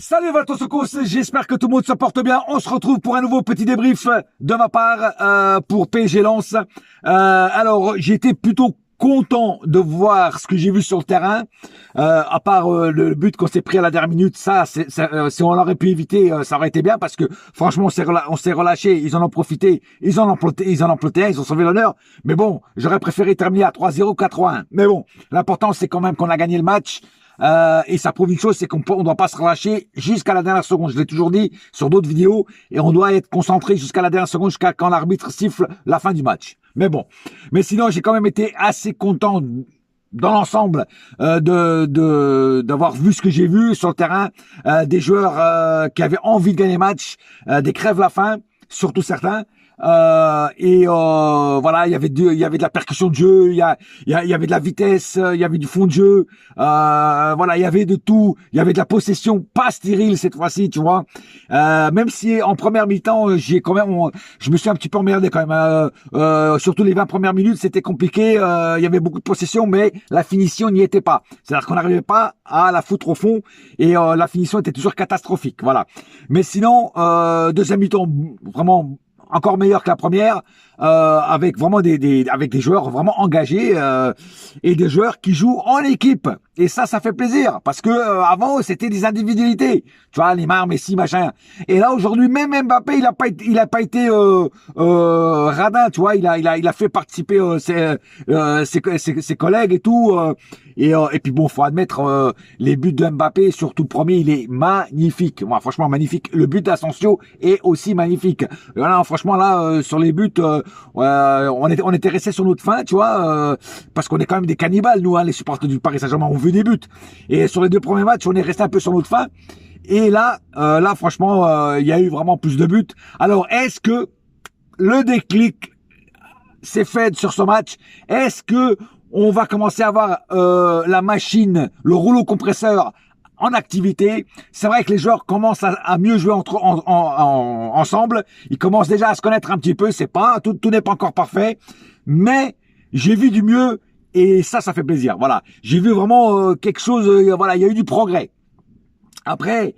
Salut Valtosokos, j'espère que tout le monde se porte bien. On se retrouve pour un nouveau petit débrief de ma part pour PSG Lens. Alors, j'étais plutôt content de voir ce que j'ai vu sur le terrain, à part le but qu'on s'est pris à la dernière minute. Si on l'aurait pu éviter, ça aurait été bien parce que franchement, on s'est relâché. Ils en ont profité, ils en ont planté un, ils ont sauvé l'honneur. Mais bon, j'aurais préféré terminer à 3-0 qu'à 3-1. Mais bon, l'important c'est quand même qu'on a gagné le match. Et ça prouve une chose, c'est qu'on ne doit pas se relâcher jusqu'à la dernière seconde. Je l'ai toujours dit sur d'autres vidéos, et on doit être concentré jusqu'à la dernière seconde, jusqu'à quand l'arbitre siffle la fin du match. Mais bon, mais sinon j'ai quand même été assez content dans l'ensemble d'avoir vu ce que j'ai vu sur le terrain, des joueurs qui avaient envie de gagner le match, des crèves la faim, surtout certains. Voilà, il y avait de la percussion de jeu, il y avait de la vitesse, il y avait du fond de jeu, voilà, il y avait de tout, il y avait de la possession pas stérile cette fois-ci, tu vois. Même si en première mi-temps, je me suis un petit peu emmerdé quand même. Surtout les 20 premières minutes, c'était compliqué. Il y avait beaucoup de possession, mais la finition n'y était pas. C'est-à-dire qu'on n'arrivait pas à la foutre au fond et la finition était toujours catastrophique. Voilà. Mais sinon, deuxième mi-temps, vraiment encore meilleur que la première, avec vraiment avec des joueurs vraiment engagés et des joueurs qui jouent en équipe. Et ça fait plaisir parce que avant c'était des individualités, tu vois, Neymar, Messi, machin. Et là aujourd'hui même Mbappé, il a pas été radin, tu vois, il a fait participer ses collègues et tout. Et puis bon, faut admettre les buts de Mbappé, surtout le premier, il est magnifique. Moi, franchement magnifique. Le but d'Asensio est aussi magnifique. Voilà, franchement là sur les buts, on était resté sur notre faim, tu vois, parce qu'on est quand même des cannibales nous, hein, les supporters du Paris Saint-Germain. On veut des buts. Et sur les deux premiers matchs, on est resté un peu sur notre faim. Et là, franchement, il y a eu vraiment plus de buts. Alors, est-ce que le déclic s'est fait sur ce match? Est-ce que on va commencer à avoir la machine, le rouleau compresseur en activité? C'est vrai que les joueurs commencent à mieux jouer ensemble. Ils commencent déjà à se connaître un petit peu. Tout n'est pas encore parfait, mais j'ai vu du mieux. Et ça fait plaisir. Voilà, j'ai vu vraiment quelque chose. Voilà, il y a eu du progrès. Après,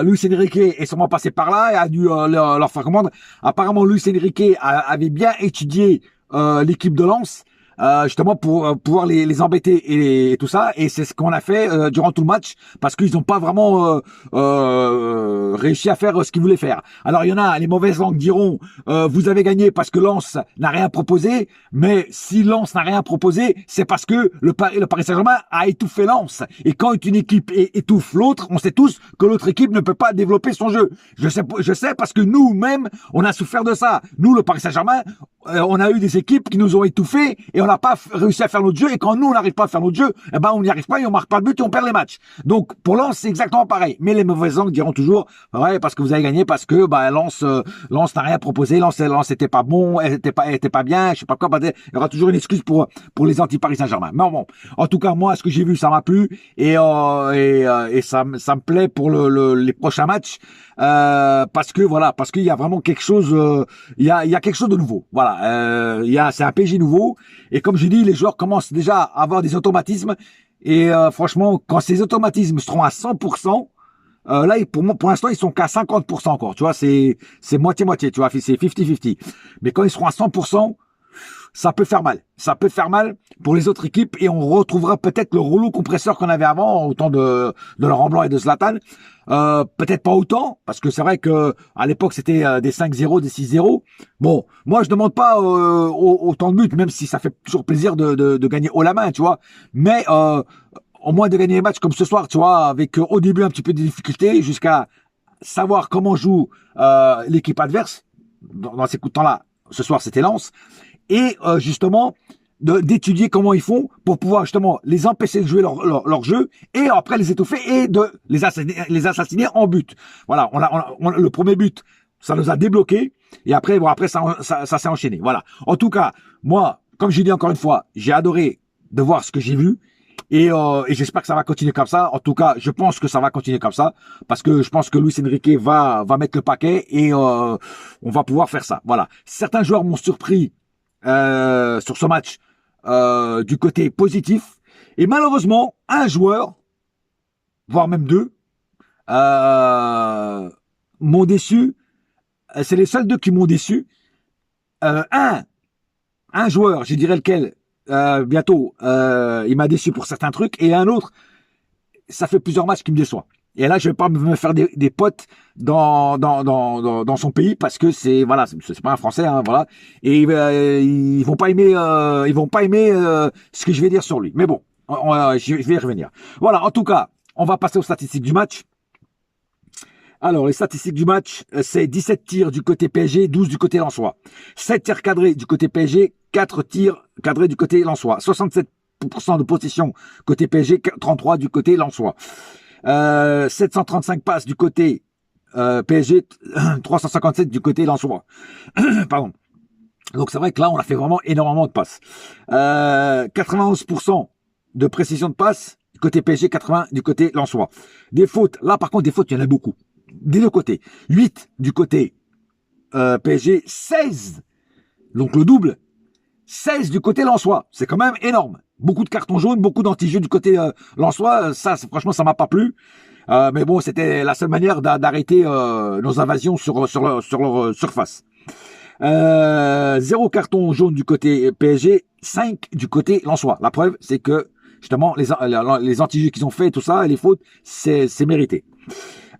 Luis Enrique est sûrement passé par là et a dû leur faire comprendre. Apparemment, Luis Enrique avait bien étudié l'équipe de Lens. Justement pour pouvoir les embêter et tout ça, et c'est ce qu'on a fait durant tout le match parce qu'ils n'ont pas vraiment réussi à faire ce qu'ils voulaient faire. Alors il y en a, les mauvaises langues diront vous avez gagné parce que Lens n'a rien proposé, mais si Lens n'a rien proposé, c'est parce que le Paris Saint-Germain a étouffé Lens, et quand une équipe étouffe l'autre, on sait tous que l'autre équipe ne peut pas développer son jeu. Je sais parce que nous-mêmes on a souffert de ça. Nous, le Paris Saint-Germain, on a eu des équipes qui nous ont étouffés et on n'a pas réussi à faire notre jeu, et quand nous on n'arrive pas à faire notre jeu, eh ben on n'y arrive pas et on marque pas de but et on perd les matchs. Donc pour Lens c'est exactement pareil, mais les mauvaises langues diront toujours ouais parce que vous avez gagné parce que Lens n'a rien proposé, Lens était pas bon, elle était pas bien, je sais pas quoi. Il y aura toujours une excuse pour les anti Paris Saint-Germain. Mais bon, en tout cas moi ce que j'ai vu ça m'a plu et ça me plaît pour les prochains matchs. Parce qu'il y a vraiment quelque chose, il y a quelque chose de nouveau. Voilà, c'est un PSG nouveau, et comme je dis, les joueurs commencent déjà à avoir des automatismes, et franchement, quand ces automatismes seront à 100%, là, pour l'instant, ils sont qu'à 50% encore. Tu vois, c'est moitié-moitié. Tu vois, c'est 50-50. Mais quand ils seront à 100%, ça peut faire mal. Ça peut faire mal pour les autres équipes, et on retrouvera peut-être le rouleau compresseur qu'on avait avant, au temps de Laurent Blanc et de Zlatan. Peut-être pas autant, parce que c'est vrai que à l'époque c'était des 5-0, des 6-0. Bon, moi je demande pas autant de buts, même si ça fait toujours plaisir de gagner haut la main, tu vois. Mais au moins de gagner les matchs comme ce soir, tu vois, avec au début un petit peu de difficultés, jusqu'à savoir comment joue l'équipe adverse dans ces coups de temps-là. Ce soir c'était Lens. Et justement d'étudier comment ils font pour pouvoir justement les empêcher de jouer leur jeu, et après les étouffer et de les assassiner en but. Voilà, le premier but, ça nous a débloqué, et après ça s'est enchaîné. Voilà. En tout cas, moi, comme je dis encore une fois, j'ai adoré de voir ce que j'ai vu. Et j'espère que ça va continuer comme ça. En tout cas, je pense que ça va continuer comme ça, parce que je pense que Luis Enrique va mettre le paquet, et on va pouvoir faire ça. Voilà. Certains joueurs m'ont surpris sur ce match du côté positif, et malheureusement un joueur, voire même deux, euh, m'ont déçu. C'est les seuls deux qui m'ont déçu. Euh, un, un joueur, je dirais lequel, bientôt, il m'a déçu pour certains trucs, et un autre, ça fait plusieurs matchs qui me déçoit. Et là, je vais pas me faire des potes dans son pays parce que c'est voilà, c'est pas un Français, hein, voilà. Et ils vont pas aimer, ce que je vais dire sur lui. Mais bon, je vais y revenir. Voilà. En tout cas, on va passer aux statistiques du match. Alors, les statistiques du match, c'est 17 tirs du côté PSG, 12 du côté lensois. 7 tirs cadrés du côté PSG, 4 tirs cadrés du côté lensois. 67% de possession côté PSG, 33 du côté lensois. 735 passes du côté PSG, 357 du côté lensois. Pardon. Donc c'est vrai que là, on a fait vraiment énormément de passes. 91% de précision de passe du côté PSG, 80 du côté lensois. Des fautes, là par contre, des fautes, il y en a beaucoup. Des deux côtés. 8 du côté PSG, 16, donc le double, 16 du côté lensois. C'est quand même énorme. Beaucoup de cartons jaunes, beaucoup d'anti-jeux du côté lensois. Ça, franchement, ça m'a pas plu. Mais bon, c'était la seule manière d'arrêter nos invasions sur leur surface. 0 carton jaune du côté PSG, 5 du côté lensois. La preuve, c'est que justement, les anti-jeux qu'ils ont fait, tout ça, et les fautes, c'est mérité.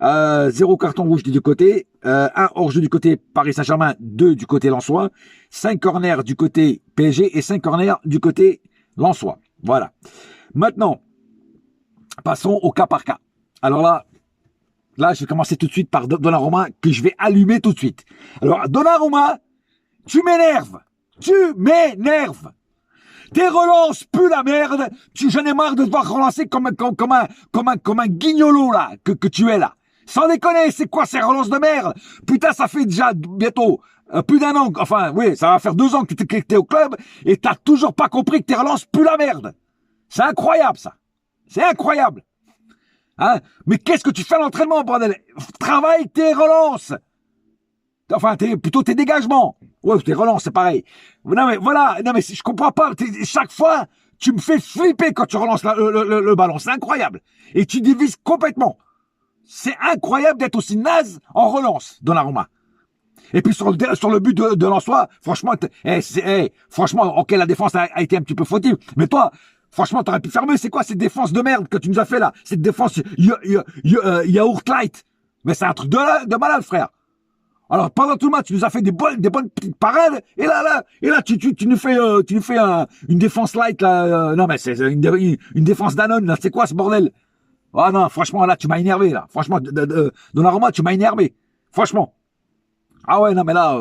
0 carton rouge du côté, 1 hors-jeu du côté Paris Saint-Germain, 2 du côté lensois, 5 corners du côté PSG et 5 corners du côté lensois. Voilà. Maintenant, passons au cas par cas. Alors là, je vais commencer tout de suite par Donnarumma, que je vais allumer tout de suite. Alors, Donnarumma, tu m'énerves. Tu m'énerves. Tes relances puent la merde. J'en ai marre de devoir relancer comme un guignolo, là, que tu es là. Sans déconner, c'est quoi ces relances de merde? Putain, ça fait déjà bientôt plus d'un an, enfin, oui, ça va faire 2 ans que t'es au club et t'as toujours pas compris que tes relances puent la merde. C'est incroyable, ça. C'est incroyable. Hein? Mais qu'est-ce que tu fais à l'entraînement, bordel? Travaille tes relances. Enfin, plutôt tes dégagements. Ouais, tes relances, c'est pareil. Non, mais voilà. Non, mais je comprends pas. Chaque fois, tu me fais flipper quand tu relances le ballon. C'est incroyable. Et tu divises complètement. C'est incroyable d'être aussi naze en relance, Donnarumma. Et puis sur le but de Lensois, franchement, franchement, ok, la défense a été un petit peu fautive. Mais toi, franchement, t'aurais pu fermer. C'est quoi cette défense de merde que tu nous as fait là? Cette défense yaourt light. Mais c'est un truc de malade, frère. Alors pendant tout le match, tu nous as fait des bonnes petites parades, et là, tu nous fais une défense light là. Non mais c'est une défense Danone là. C'est quoi ce bordel? Ah non, franchement là, tu m'as énervé là. Franchement, Donnarumma, tu m'as énervé. Franchement. Ah ouais, non mais là,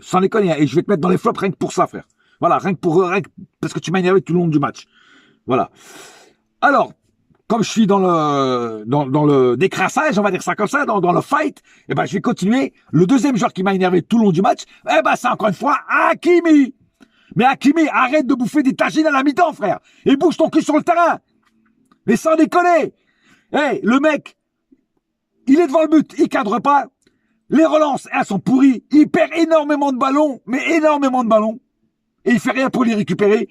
sans déconner, et je vais te mettre dans les flops rien que pour ça, frère. Voilà, rien que parce que tu m'as énervé tout le long du match. Voilà. Alors, comme je suis dans le décrassage, on va dire ça comme ça, dans le fight, eh ben, je vais continuer. Le deuxième joueur qui m'a énervé tout le long du match, eh ben, c'est encore une fois Hakimi. Mais Hakimi, arrête de bouffer des tagines à la mi-temps, frère. Et bouge ton cul sur le terrain. Mais sans déconner. Hey, le mec, il est devant le but, il cadre pas. Les relances, elles sont pourries. Il perd énormément de ballons, mais énormément de ballons. Et il fait rien pour les récupérer.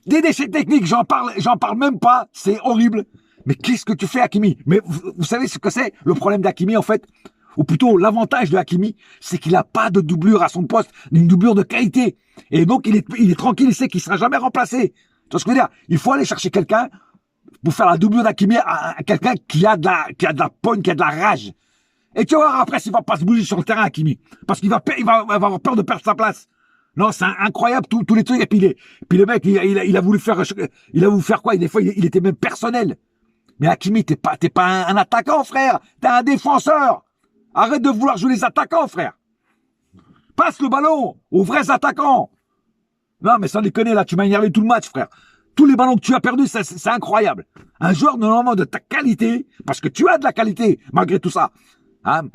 Des déchets techniques, j'en parle même pas, c'est horrible. Mais qu'est-ce que tu fais, Hakimi? Mais vous savez ce que c'est le problème d'Hakimi, en fait? Ou plutôt, l'avantage de Hakimi, c'est qu'il n'a pas de doublure à son poste, une doublure de qualité. Et donc, il est tranquille, il sait qu'il sera jamais remplacé. Tu vois ce que je veux dire? Il faut aller chercher quelqu'un pour faire la doublure d'Hakimi à quelqu'un qui a de la pogne, qui a de la rage. Et tu vois, après, il va pas se bouger sur le terrain, Hakimi. Parce qu'il va avoir peur de perdre sa place. Non, c'est incroyable, tous les trucs. Et puis le mec, il a voulu faire quoi? Des fois, il était même personnel. Mais Hakimi, t'es pas un attaquant, frère. T'es un défenseur. Arrête de vouloir jouer les attaquants, frère. Passe le ballon aux vrais attaquants. Non, mais sans déconner, là, tu m'as énervé tout le match, frère. Tous les ballons que tu as perdus, c'est incroyable. Un joueur, normalement, de ta qualité, parce que tu as de la qualité, malgré tout ça. Hein,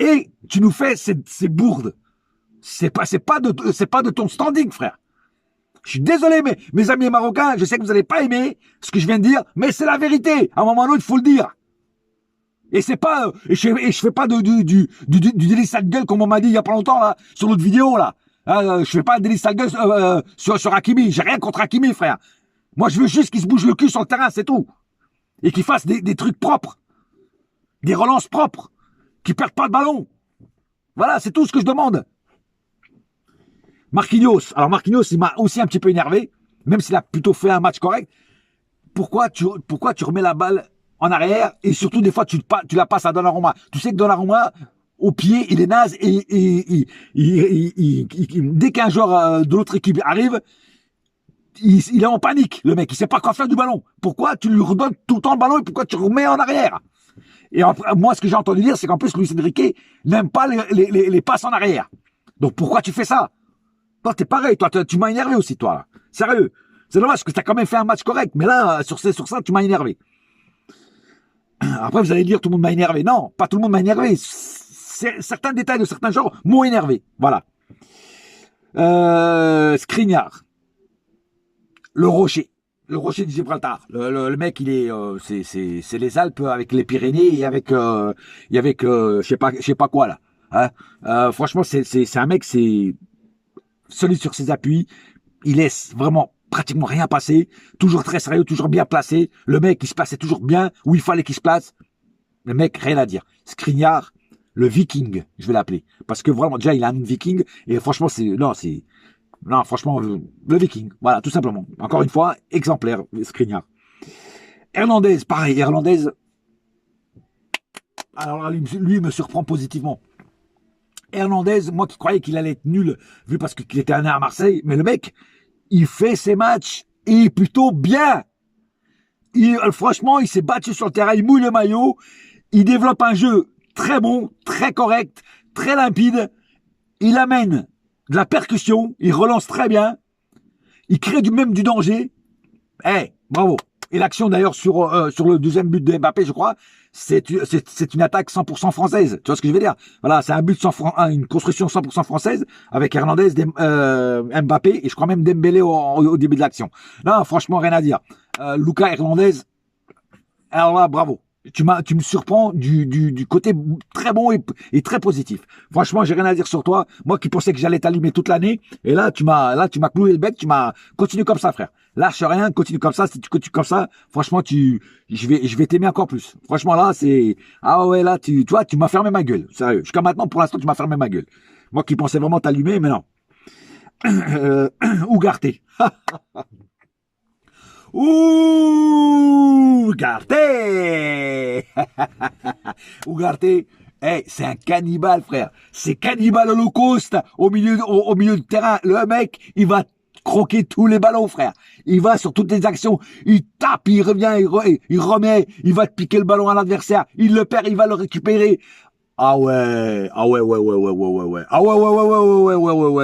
et tu nous fais ces bourdes. C'est pas de ton standing, frère. Je suis désolé, mais mes amis marocains, je sais que vous n'allez pas aimer ce que je viens de dire, mais c'est la vérité. À un moment ou l'autre, il faut le dire. Et c'est pas, et je fais pas du délit sale gueule comme on m'a dit il y a pas longtemps, là, sur l'autre vidéo, là. Je fais pas un délit sale gueule, sur Hakimi. J'ai rien contre Hakimi, frère. Moi, je veux juste qu'il se bouge le cul sur le terrain, c'est tout. Et qu'il fasse des trucs propres. Des relances propres, qui perdent pas de ballon. Voilà, c'est tout ce que je demande. Marquinhos, alors Marquinhos, il m'a aussi un petit peu énervé, même s'il a plutôt fait un match correct. Pourquoi tu remets la balle en arrière et surtout des fois tu la passes à Donnarumma. Tu sais que Donnarumma, au pied, il est naze et dès qu'un joueur de l'autre équipe arrive, il est en panique, le mec. Il sait pas quoi faire du ballon. Pourquoi tu lui redonnes tout le temps le ballon et pourquoi tu remets en arrière? Et après, moi, ce que j'ai entendu dire, c'est qu'en plus, Luis Enrique n'aime pas les passes en arrière. Donc pourquoi tu fais ça? Toi, t'es pareil. Toi, tu m'as énervé aussi, toi. Là. Sérieux. C'est dommage que tu as quand même fait un match correct. Mais là, sur ça, tu m'as énervé. Après, vous allez dire, tout le monde m'a énervé. Non, pas tout le monde m'a énervé. Certains détails de certains genres m'ont énervé. Voilà. Skriniar. Le rocher du Gibraltar. Le mec, il est, c'est les Alpes avec les Pyrénées et avec je sais pas quoi là. Hein, franchement, c'est un mec, c'est solide sur ses appuis. Il laisse vraiment pratiquement rien passer. Toujours très sérieux, toujours bien placé. Le mec, il se plaçait toujours bien où il fallait qu'il se place. Le mec, rien à dire. Skriniar, le Viking, je vais l'appeler, parce que vraiment déjà il a un Viking et franchement non, franchement, le Viking. Voilà, tout simplement. Encore une fois, exemplaire, Skriniar. Hernandez, pareil, Hernandez. Alors là, lui, il me surprend positivement. Hernandez, moi qui croyais qu'il allait être nul, vu parce qu'il était né à Marseille, mais le mec, il fait ses matchs, et plutôt bien. Franchement, il s'est battu sur le terrain, il mouille le maillot, il développe un jeu très bon, très correct, très limpide. Il amène de la percussion, il relance très bien, il crée même du danger. Bravo. Et l'action d'ailleurs sur le deuxième but de Mbappé, je crois, c'est une attaque 100% française. Tu vois ce que je veux dire? Voilà, c'est un but une construction 100% française avec Hernandez, Mbappé et je crois même Dembélé au début de l'action. Non, franchement, rien à dire. Lucas Hernandez, alors là, bravo. Tu me surprends du côté très bon et très positif. Franchement, j'ai rien à dire sur toi. Moi qui pensais que j'allais t'allumer toute l'année, et là tu m'as cloué le bec. Continue comme ça, frère. Lâche rien, continue comme ça. Si tu continues comme ça, franchement, je vais t'aimer encore plus. Franchement, là, là, tu vois, tu m'as fermé ma gueule. Sérieux. Jusqu'à maintenant, pour l'instant, tu m'as fermé ma gueule. Moi qui pensais vraiment t'allumer, mais non. Ougarté. Ugarte. Ugarte, c'est un cannibale, frère. C'est cannibale holocauste au milieu du terrain. Le mec, il va croquer tous les ballons, frère. Il va sur toutes les actions. Il tape, il revient, il remet. Il va te piquer le ballon à l'adversaire. Il le perd, il va le récupérer. Ah ouais, ouais,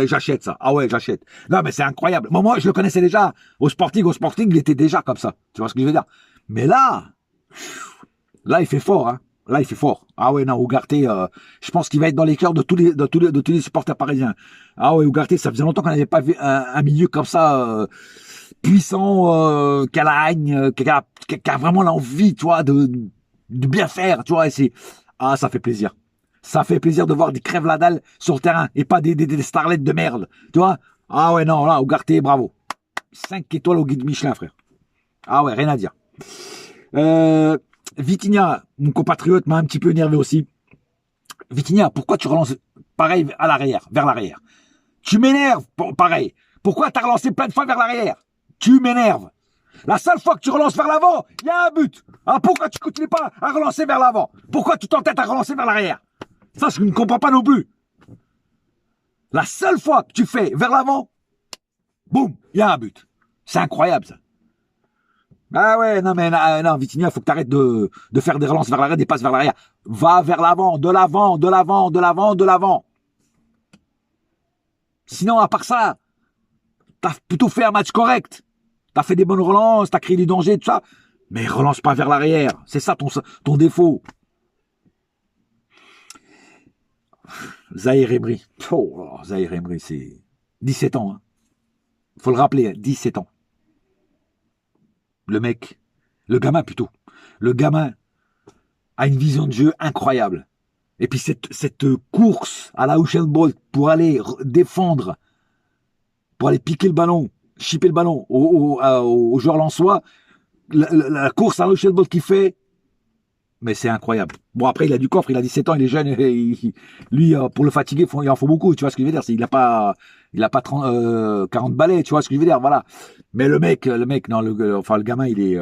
j'achète ça. Ah ouais, j'achète. Non, mais c'est incroyable. Moi, je le connaissais déjà. Au Sporting, il était déjà comme ça. Tu vois ce que je veux dire? Mais là, il fait fort, hein. Là, il fait fort. Ah ouais, non, Ugarte, je pense qu'il va être dans les cœurs de tous les supporters parisiens. Ah ouais, Ugarte, ça faisait longtemps qu'on n'avait pas vu un milieu comme ça, puissant, qui a la haine, qui a vraiment l'envie, tu vois, de bien faire, tu vois. Ça fait plaisir. Ça fait plaisir de voir des crèves la dalle sur le terrain et pas des starlettes de merde. Tu vois? Ah ouais, non, là, Ugarte, bravo. 5 étoiles au guide Michelin, frère. Ah ouais, rien à dire. Vitinha, mon compatriote, m'a un petit peu énervé aussi. Vitinha, pourquoi tu relances pareil à l'arrière, vers l'arrière? Tu m'énerves, pareil. Pourquoi t'as relancé plein de fois vers l'arrière? Tu m'énerves. La seule fois que tu relances vers l'avant, il y a un but. Ah, pourquoi tu continues pas à relancer vers l'avant? Pourquoi tu t'entêtes à relancer vers l'arrière? Ça, je ne comprends pas non plus. La seule fois que tu fais vers l'avant, boum, il y a un but. C'est incroyable, ça. Ah ouais, non, mais non, Vitinha, il faut que tu arrêtes de faire des relances vers l'arrière, des passes vers l'arrière. Va vers l'avant, de l'avant, de l'avant, de l'avant, de l'avant. Sinon, à part ça, t'as plutôt fait un match correct. T'as fait des bonnes relances, t'as créé du danger, tout ça. Mais relance pas vers l'arrière. C'est ça ton défaut. Zahir Emery. Oh, Zahir Emery, c'est 17 ans. Hein. Faut le rappeler, 17 ans. Le mec, le gamin plutôt. Le gamin a une vision de jeu incroyable. Et puis cette course à la Usain Bolt pour aller défendre, pour aller piquer le ballon, chipper le ballon au joueur lensois, la course à la Usain Bolt qu'il fait, mais c'est incroyable. Bon, après, il a du coffre, il a 17 ans, il est jeune, et lui, pour le fatiguer, il en faut beaucoup, tu vois ce que je veux dire. Il a pas 30, 40 balais, tu vois ce que je veux dire, voilà. Mais le mec, non, enfin, le gamin, il est,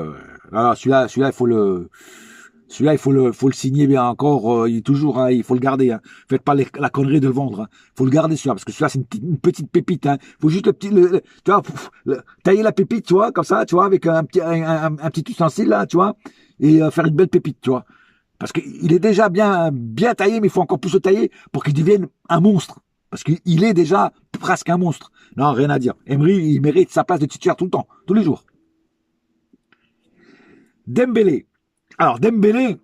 voilà, celui-là, il faut le signer bien encore, il est toujours, hein, il faut le garder, hein. Faites pas la connerie de le vendre, hein. Faut le garder celui-là, parce que celui-là, c'est une petite pépite, hein. Faut juste tu vois, tailler la pépite, tu vois, comme ça, tu vois, avec un petit ustensile, là, tu vois, et faire une belle pépite, tu vois. Parce qu'il est déjà bien taillé, mais il faut encore plus le tailler pour qu'il devienne un monstre. Parce qu'il est déjà presque un monstre. Non, rien à dire. Emery, il mérite sa place de titulaire tout le temps, tous les jours. Dembélé. Alors, Dembélé,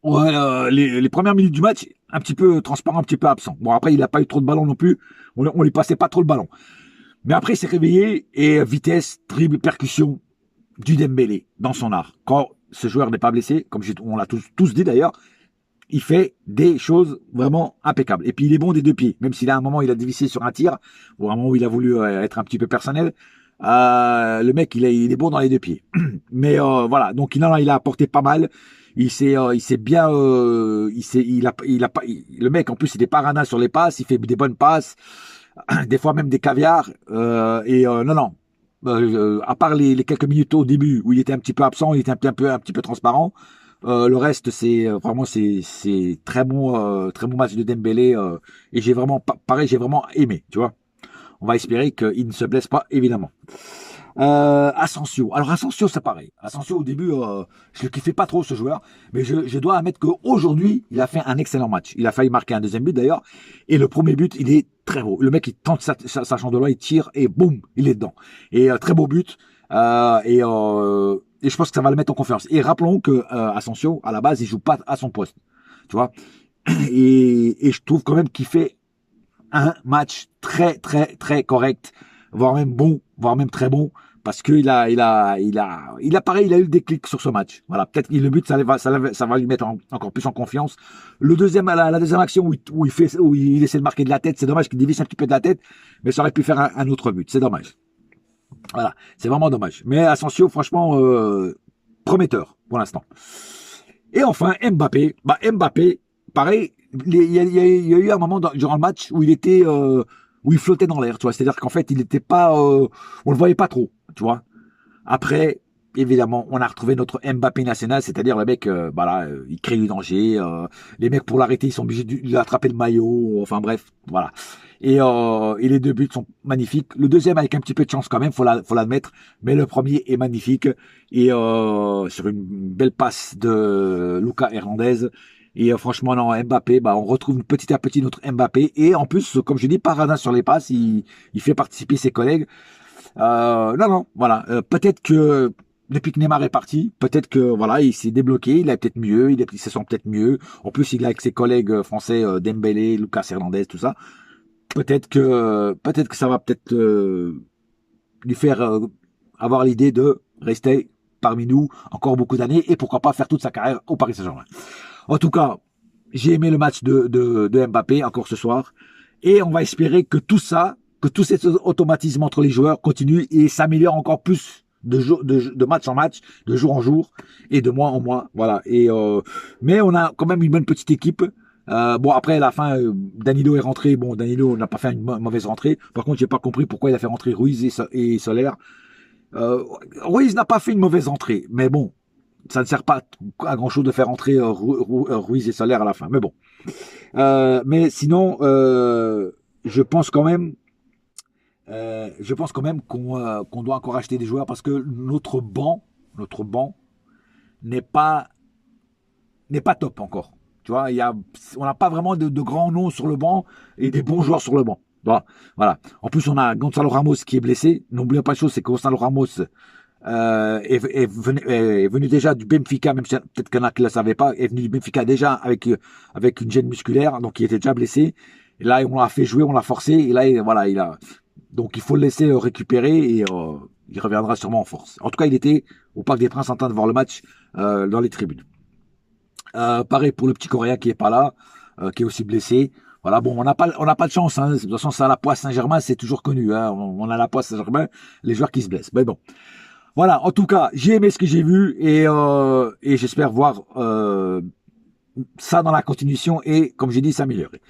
ouais, les premières minutes du match, un petit peu transparent, un petit peu absent. Bon, après, il n'a pas eu trop de ballons non plus. On lui passait pas trop le ballon. Mais après, il s'est réveillé et vitesse, dribble, percussion du Dembélé dans son art. Quand ce joueur n'est pas blessé, comme on l'a tous dit d'ailleurs, il fait des choses vraiment impeccables. Et puis il est bon des deux pieds, même s'il a un moment il a dévissé sur un tir, ou un moment où il a voulu être un petit peu personnel. Le mec il est bon dans les deux pieds. Mais voilà, donc il a apporté pas mal. Il s'est bien, le mec en plus il est parana sur les passes, il fait des bonnes passes, des fois même des caviars. Non. À part les quelques minutes au début où il était un petit peu absent, il était un petit peu transparent. Le reste, c'est vraiment c'est très bon match de Dembélé et j'ai vraiment pareil, j'ai vraiment aimé, tu vois. On va espérer qu'il ne se blesse pas évidemment. Asensio. Alors Asensio, c'est pareil. Asensio au début, je le kiffais pas trop ce joueur, mais je dois admettre qu'aujourd'hui, il a fait un excellent match. Il a failli marquer un deuxième but d'ailleurs, et le premier but, il est très beau. Le mec, il tente sa chandeleur, il tire et boum, il est dedans. Et très beau but. Et je pense que ça va le mettre en confiance. Et rappelons que Asensio, à la base, il joue pas à son poste, tu vois. Et je trouve quand même qu'il fait un match très très très correct, voire même bon, voire même très bon, parce que pareil, il a eu le déclic sur ce match. Voilà, peut-être que le but ça va lui mettre encore plus en confiance. Le deuxième, la deuxième action où il essaie de marquer de la tête, c'est dommage qu'il dévisse un petit peu de la tête, mais ça aurait pu faire un autre but. C'est dommage. Voilà, c'est vraiment dommage. Mais Asensio, franchement, prometteur pour l'instant. Et enfin, Mbappé. Mbappé, pareil, il y a eu un moment durant le match où où il flottait dans l'air, tu vois. C'est-à-dire qu'en fait, il n'était pas, on le voyait pas trop, tu vois. Après, évidemment, on a retrouvé notre Mbappé national, c'est-à-dire le mec, il crée du danger. Les mecs pour l'arrêter, ils sont obligés de lui attraper le maillot. Enfin bref, voilà. Et les deux buts sont magnifiques. Le deuxième avec un petit peu de chance quand même, faut l'admettre. Mais le premier est magnifique. Et sur une belle passe de Lucas Hernandez. Et franchement, non, Mbappé, on retrouve petit à petit notre Mbappé. Et en plus, comme je dis, paradin sur les passes, il fait participer ses collègues. Non, voilà. Peut-être que depuis que Neymar est parti, peut-être que voilà, il s'est débloqué, il est peut-être mieux, il se sent peut-être mieux. En plus, il est avec ses collègues français, Dembélé, Lucas Hernandez, tout ça. Peut-être que ça va peut-être lui faire avoir l'idée de rester parmi nous encore beaucoup d'années et pourquoi pas faire toute sa carrière au Paris Saint-Germain. En tout cas, j'ai aimé le match de Mbappé encore ce soir et on va espérer que tout ça, que tous ces automatismes entre les joueurs continuent et s'améliorent encore plus de match en match, de jour en jour et de mois en mois. Voilà. Mais on a quand même une bonne petite équipe. Bon, après, à la fin, Danilo est rentré. Bon, Danilo n'a pas fait une mauvaise rentrée. Par contre, j'ai pas compris pourquoi il a fait rentrer Ruiz et Soler. Ruiz n'a pas fait une mauvaise entrée, mais bon, ça ne sert pas à grand chose de faire entrer Ruiz et Soler à la fin. Mais bon. Mais sinon, je pense quand même qu'on doit encore acheter des joueurs parce que notre banc n'est pas top encore. Tu vois, on n'a pas vraiment de grands noms sur le banc et des bons joueurs sur le banc. Voilà. En plus, on a Gonzalo Ramos qui est blessé. N'oublions pas une chose, c'est que Gonzalo Ramos est venu déjà du Benfica, même si peut-être qu'il y en a qui ne le savaient pas, est venu du Benfica déjà avec une gêne musculaire, donc il était déjà blessé. Et là, on l'a fait jouer, on l'a forcé, et là, voilà, donc il faut le laisser récupérer et il reviendra sûrement en force. En tout cas, il était au Parc des Princes en train de voir le match dans les tribunes. Pareil pour le petit Coréen qui est pas là, qui est aussi blessé. Voilà, bon, on n'a pas de chance. Hein. De toute façon, ça à la Poisse Saint-Germain, c'est toujours connu. Hein. On a la Poisse Saint-Germain, les joueurs qui se blessent. Mais bon, voilà. En tout cas, j'ai aimé ce que j'ai vu et j'espère voir ça dans la continuation et, comme j'ai dit, s'améliorer.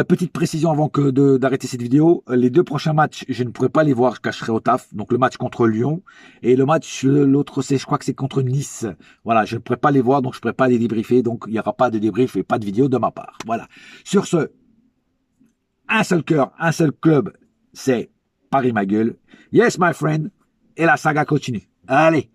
Petite précision avant que d'arrêter cette vidéo, les 2 prochains matchs, je ne pourrai pas les voir car je serai au taf. Donc le match contre Lyon et le match, l'autre, je crois que c'est contre Nice. Voilà, je ne pourrai pas les voir, donc je ne pourrai pas les débriefer. Donc il n'y aura pas de débrief et pas de vidéo de ma part. Voilà. Sur ce, un seul cœur, un seul club, c'est Paris ma gueule. Yes, my friend. Et la saga continue. Allez.